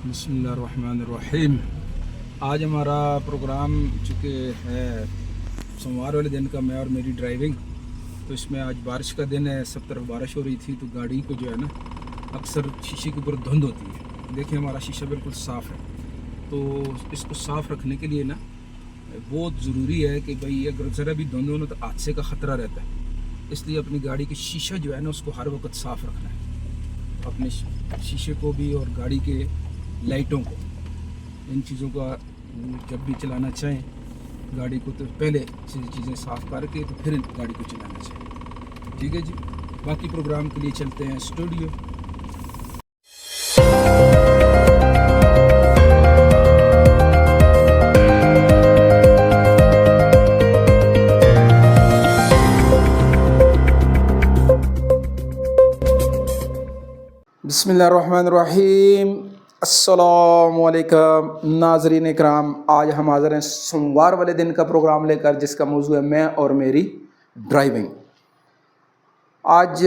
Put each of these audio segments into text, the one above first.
बिस्मिल्लाहिर्रहमानिर्रहीम। आज हमारा प्रोग्राम चूँकि है सोमवार वाले दिन का, मैं और मेरी ड्राइविंग, तो इसमें आज बारिश का दिन है, सब तरफ बारिश हो रही थी, तो गाड़ी को जो है ना अक्सर शीशे के ऊपर धुंध होती है। देखिए हमारा शीशा बिल्कुल साफ़ है, तो इसको साफ़ रखने के लिए ना बहुत ज़रूरी है कि भाई अगर ज़रा भी धुंध हो ना तो हादसे का ख़तरा रहता है। इसलिए अपनी गाड़ी की शीशा जो है ना उसको हर वक्त साफ़ रखना है, अपने शीशे को भी और गाड़ी के लाइटों को, इन चीज़ों का जब भी चलाना चाहें गाड़ी को तो पहले चीज़ें साफ़ करके तो फिर गाड़ी को चलाना चाहिए। ठीक है जी, बाकी प्रोग्राम के लिए चलते हैं स्टूडियो। बिस्मिल्लाहिर्रहमानिर्रहीम। अस्सलामुअलैकुम नाज़रीन इकराम, आज हम हाज़िर हैं सोमवार वाले दिन का प्रोग्राम लेकर, जिसका मौजू है मैं और मेरी ड्राइविंग। आज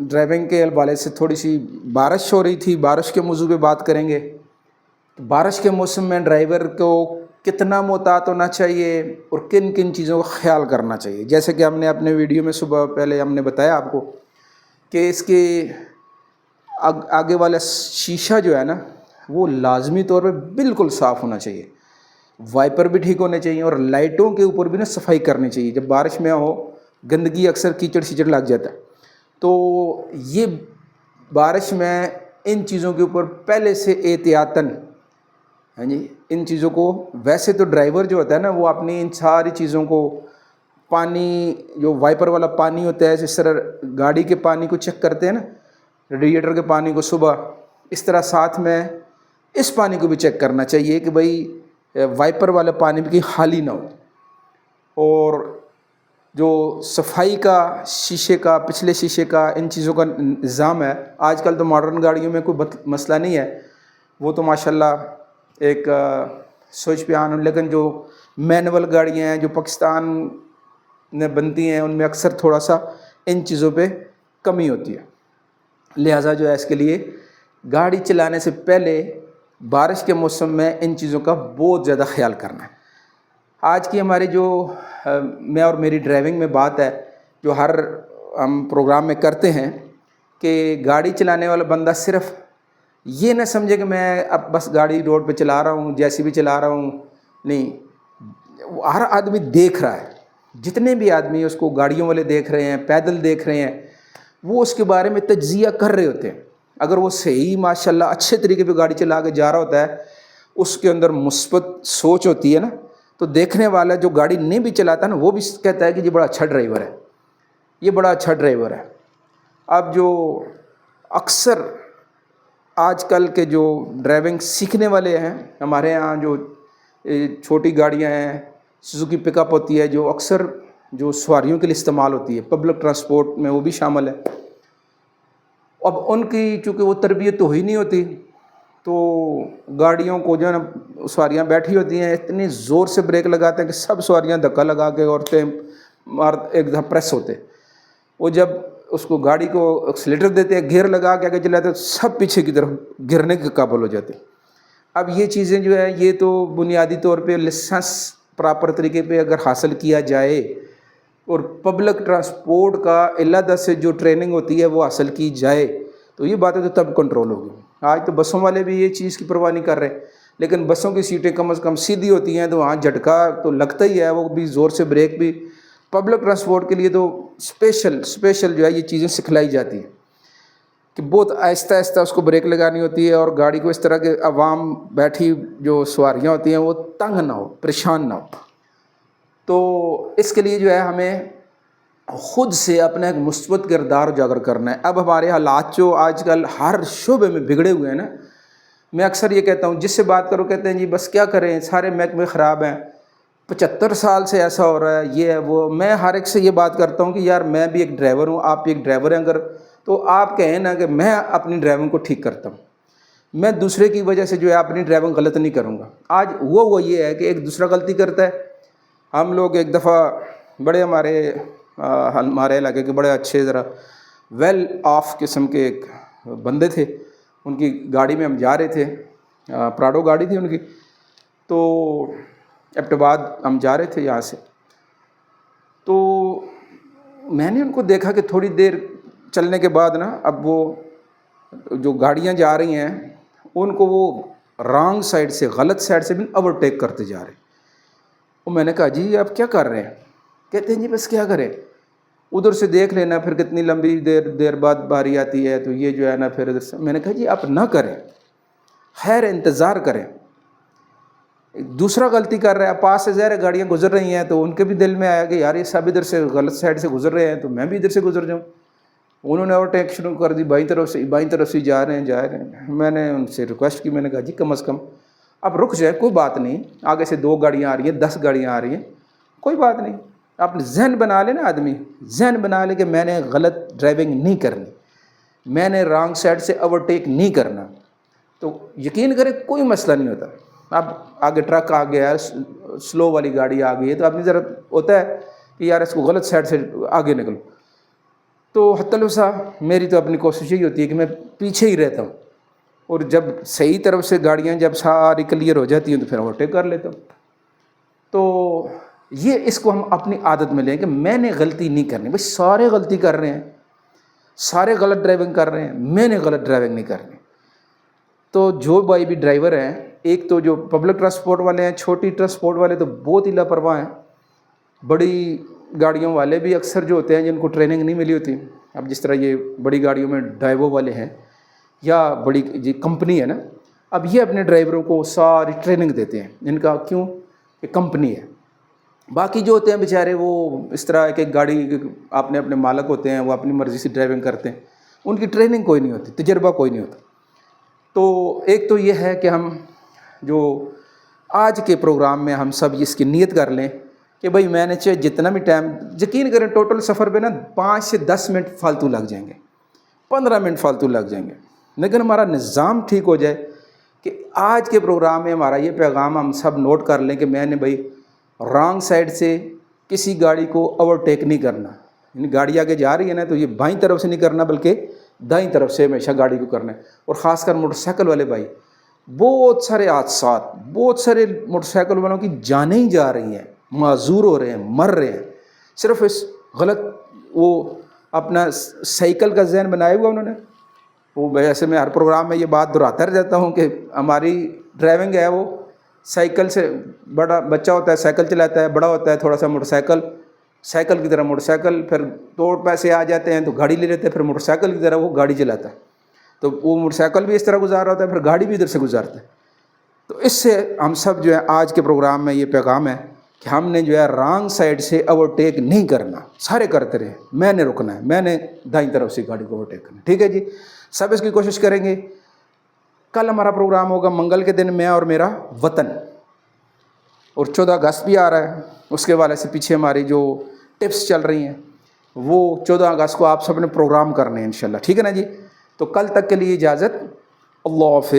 ड्राइविंग के हवाले से थोड़ी सी बारिश हो रही थी, बारिश के मौजू पे बात करेंगे। तो बारिश के मौसम में ड्राइवर को कितना मोहतात होना चाहिए और किन किन चीज़ों का ख्याल करना चाहिए। जैसे कि हमने अपने वीडियो में सुबह पहले हमने बताया आपको कि इसके आगे वाला शीशा जो है ना वो लाजमी तौर पे बिल्कुल साफ़ होना चाहिए, वाइपर भी ठीक होने चाहिए और लाइटों के ऊपर भी ना सफाई करनी चाहिए। जब बारिश में हो गंदगी अक्सर कीचड़ शीचड़ लग जाता है, तो ये बारिश में इन चीज़ों के ऊपर पहले से एहतियातन, हाँ जी, इन चीज़ों को, वैसे तो ड्राइवर जो होता है ना वो अपनी इन सारी चीज़ों को, पानी जो वाइपर वाला पानी होता है, जिस तरह गाड़ी के पानी को चेक करते हैं ना, रेडिएटर के पानी को सुबह, इस तरह साथ में इस पानी को भी चेक करना चाहिए कि भाई वाइपर वाला पानी भी खाली ना हो। और जो सफाई का, शीशे का, पिछले शीशे का, इन चीज़ों का इंतज़ाम है, आजकल तो मॉडर्न गाड़ियों में कोई मसला नहीं है, वो तो माशाल्लाह एक सोच पे आन। लेकिन जो मैनुअल गाड़ियाँ हैं जो पाकिस्तान में बनती हैं, उनमें अक्सर थोड़ा सा इन चीज़ों पे कमी होती है। लिहाजा जो है इसके लिए गाड़ी चलाने से पहले बारिश के मौसम में इन चीज़ों का बहुत ज़्यादा ख्याल करना है। आज की हमारी जो मैं और मेरी ड्राइविंग में बात है, जो हर हम प्रोग्राम में करते हैं, कि गाड़ी चलाने वाला बंदा सिर्फ ये ना समझे कि मैं अब बस गाड़ी रोड पे चला रहा हूँ, जैसी भी चला रहा हूँ। नहीं, हर आदमी देख रहा है, जितने भी आदमी उसको गाड़ियों वाले देख रहे हैं, पैदल देख रहे हैं, वो उसके बारे में तज्जिया कर रहे होते हैं। अगर वो सही माशाल्लाह अच्छे तरीके पे गाड़ी चला के जा रहा होता है, उसके अंदर मुस्बत सोच होती है ना, तो देखने वाला जो गाड़ी नहीं भी चलाता ना वो भी कहता है कि ये बड़ा अच्छा ड्राइवर है, ये बड़ा अच्छा ड्राइवर है। अब जो अक्सर आजकल के जो ड्राइविंग सीखने वाले हैं हमारे यहाँ, जो छोटी गाड़ियाँ हैं, सुजुकी पिकअप होती है, जो अक्सर जो सवारियों के लिए इस्तेमाल होती है, पब्लिक ट्रांसपोर्ट में वो भी शामिल है। अब उनकी चूँकि वो तरबियत तो हुई नहीं होती, तो गाड़ियों को जो है ना, सवारियाँ बैठी होती हैं, इतनी ज़ोर से ब्रेक लगाते हैं कि सब सवारियाँ धक्का लगा के औरतें मार एक दफ़ा प्रेस होते। वो जब उसको गाड़ी को एक्सीलेटर देते हैं, गियर लगा के आगे चलाते हैं, तो सब पीछे की तरफ गिरने के काबिल हो जाते। अब ये चीज़ें जो है, ये तो बुनियादी तौर पे लाइसेंस प्रॉपर तरीके पे अगर हासिल किया जाए और पब्लिक ट्रांसपोर्ट का अलहदा से जो ट्रेनिंग होती है वो हासिल की जाए, तो ये बातें तो तब कंट्रोल होगी। आज तो बसों वाले भी ये चीज़ की परवाह नहीं कर रहे, लेकिन बसों की सीटें कम से कम सीधी होती हैं, तो वहाँ झटका तो लगता ही है, वो भी ज़ोर से ब्रेक भी। पब्लिक ट्रांसपोर्ट के लिए तो स्पेशल जो है ये चीज़ें सिखलाई जाती हैं कि बहुत आहिस्ता आहिस्ता उसको ब्रेक लगानी होती है, और गाड़ी को इस तरह के अवाम बैठी जो सवारियाँ होती हैं वो तंग ना हो, परेशान ना हो। तो इसके लिए जो है हमें ख़ुद से अपना एक मुस्बत किरदार उजागर करना है। अब हमारे हालात जो आजकल हर शोबे में बिगड़े हुए हैं ना, मैं अक्सर ये कहता हूँ, जिससे बात करो कहते हैं जी बस क्या करें, सारे महकमे ख़राब हैं, 75 साल से ऐसा हो रहा है, ये है वो। मैं हर एक से ये बात करता हूँ कि यार मैं भी एक ड्राइवर हूँ, आप भी एक ड्राइवर हैं, अगर तो आप कहें ना कि मैं अपनी ड्राइविंग को ठीक करता हूँ, मैं दूसरे की वजह से जो है अपनी ड्राइविंग गलत नहीं करूँगा। आज वो ये है कि एक दूसरा गलती करता है। हम लोग एक दफ़ा बड़े हमारे इलाके के बड़े अच्छे ज़रा वेल ऑफ किस्म के एक बंदे थे, उनकी गाड़ी में हम जा रहे थे, پراڈو گاڑی تھی ان کی. تو ایبٹ آباد ہم جا رہے تھے یہاں سے. تو میں نے ان کو دیکھا کہ تھوڑی دیر چلنے کے بعد نا اب وہ جو گاڑیاں جا رہی ہیں ان کو وہ رانگ سائڈ سے, غلط سائڈ سے بھی اوورٹیک کرتے جا رہے ہیں. اور میں نے کہا جی آپ کیا کر رہے ہیں؟ کہتے ہیں جی بس کیا کریں, ادھر سے دیکھ لینا پھر کتنی لمبی دیر بعد باری آتی ہے تو یہ جو ہے نا پھر ادھر سے. میں نے کہا جی آپ نہ کریں, خیر انتظار کریں. دوسرا غلطی کر رہا ہے, پاس سے ظاہر گاڑیاں گزر رہی ہیں تو ان کے بھی دل میں آیا کہ یار یہ سب ادھر سے غلط سائڈ سے گزر رہے ہیں تو میں بھی ادھر سے گزر جاؤں. انہوں نے اوورٹیک شروع کر دی, بائیں طرف سے جا رہے ہیں. میں نے ان سے ریکویسٹ کی, میں نے کہا جی کم از کم اب رک جائے, کوئی بات نہیں, آگے سے 2 گاڑیاں آ رہی ہیں, 10 گاڑیاں آ رہی ہیں, کوئی بات نہیں. آپ ذہن بنا لے نا, آدمی ذہن بنا لے کہ میں نے غلط ڈرائیونگ نہیں کرنی, میں نے رانگ سائڈ سے اوورٹیک نہیں کرنا, تو یقین کرے کوئی مسئلہ نہیں ہوتا. اب آگے ٹرک آ گیا ہے, سلو والی گاڑی آ گئی ہے, تو اپنی ذرا ہوتا ہے کہ یار اس کو غلط سائڈ سے آگے نکلو. تو حتی الوسع میری تو اپنی کوشش یہی ہوتی ہے کہ میں پیچھے ہی رہتا ہوں, اور جب صحیح طرف سے گاڑیاں جب ساری کلیئر ہو جاتی ہیں تو پھر اوورٹیک کر لیتا ہوں. تو یہ اس کو ہم اپنی عادت میں لیں کہ میں نے غلطی نہیں کرنی. بھائی سارے غلطی کر رہے ہیں, سارے غلط ڈرائیونگ کر رہے ہیں, میں نے غلط ڈرائیونگ نہیں کرنی. تو جو بھائی بھی ڈرائیور ہیں, ایک تو جو پبلک ٹرانسپورٹ والے ہیں, چھوٹی ٹرانسپورٹ والے تو بہت ہی لاپرواہ ہیں. بڑی گاڑیوں والے بھی اکثر جو ہوتے ہیں جن کو ٹریننگ نہیں ملی ہوتی, اب جس طرح یہ بڑی گاڑیوں میں ڈرائیور والے ہیں یا بڑی جی کمپنی ہے نا, اب یہ اپنے ڈرائیوروں کو ساری ٹریننگ دیتے ہیں. ان کا کیوں کہ کمپنی ہے. باقی جو ہوتے ہیں بیچارے وہ اس طرح کہ گاڑی اپنے مالک ہوتے ہیں, وہ اپنی مرضی سے ڈرائیونگ کرتے ہیں, ان کی ٹریننگ کوئی نہیں ہوتی, تجربہ کوئی نہیں ہوتا. تو ایک تو یہ ہے کہ ہم جو آج کے پروگرام میں ہم سب اس کی نیت کر لیں کہ بھائی میں نے چاہے جتنا بھی ٹائم, یقین کریں ٹوٹل سفر پہ نا 5 سے 10 منٹ فالتو لگ جائیں گے, 15 منٹ فالتو لگ جائیں گے, لیکن ہمارا نظام ٹھیک ہو جائے کہ آج کے پروگرام میں ہمارا یہ پیغام ہم سب نوٹ کر لیں کہ میں نے بھائی رانگ سائڈ سے کسی گاڑی کو اوورٹیک نہیں کرنا. یعنی گاڑی آگے جا رہی ہے نا تو یہ بائیں طرف سے نہیں کرنا بلکہ دائیں طرف سے ہمیشہ گاڑی کو کرنا ہے. اور خاص کر موٹر سائیکل والے بھائی, بہت سارے حادثات, بہت سارے موٹر سائیکل والوں کی جانیں ہی جا رہی ہیں, معذور ہو رہے ہیں, مر رہے ہیں, صرف اس غلط وہ اپنا سائیکل کا ذہن بنایا ہوا انہوں نے. وہ ویسے میں ہر پروگرام میں یہ بات دہراتا رہتا ہوں کہ ہماری ڈرائیونگ ہے وہ سائیکل سے, بڑا بچہ ہوتا ہے سائیکل چلاتا ہے, بڑا ہوتا ہے تھوڑا سا موٹر سائیکل کی طرح موٹر سائیکل, پھر 2 پیسے آ جاتے ہیں تو گاڑی لے لیتے ہیں, پھر موٹر سائیکل کی طرح وہ گاڑی چلاتا ہے. تو وہ موٹر سائیکل بھی اس طرح گزار رہا ہوتا ہے, پھر گاڑی بھی ادھر سے گزارتا ہے. تو اس سے ہم سب جو ہے آج کے پروگرام میں یہ پیغام ہے کہ ہم نے جو ہے رانگ سائڈ سے اوورٹیک نہیں کرنا. سارے کرتے رہے, میں نے رکنا ہے, میں نے دائیں طرف سے گاڑی کو اوورٹیک کرنا. ٹھیک ہے جی, سب اس کی کوشش کریں گے. کل ہمارا پروگرام ہوگا منگل کے دن میں اور میرا وطن, اور 14 اگست بھی آ رہا ہے, اس کے حوالے سے پیچھے ہماری جو ٹپس چل رہی ہیں وہ 14 اگست کو آپ سب نے پروگرام کرنے ہیں انشاءاللہ. ٹھیک ہے نا جی, تو کل تک کے لیے اجازت, اللہ حافظ.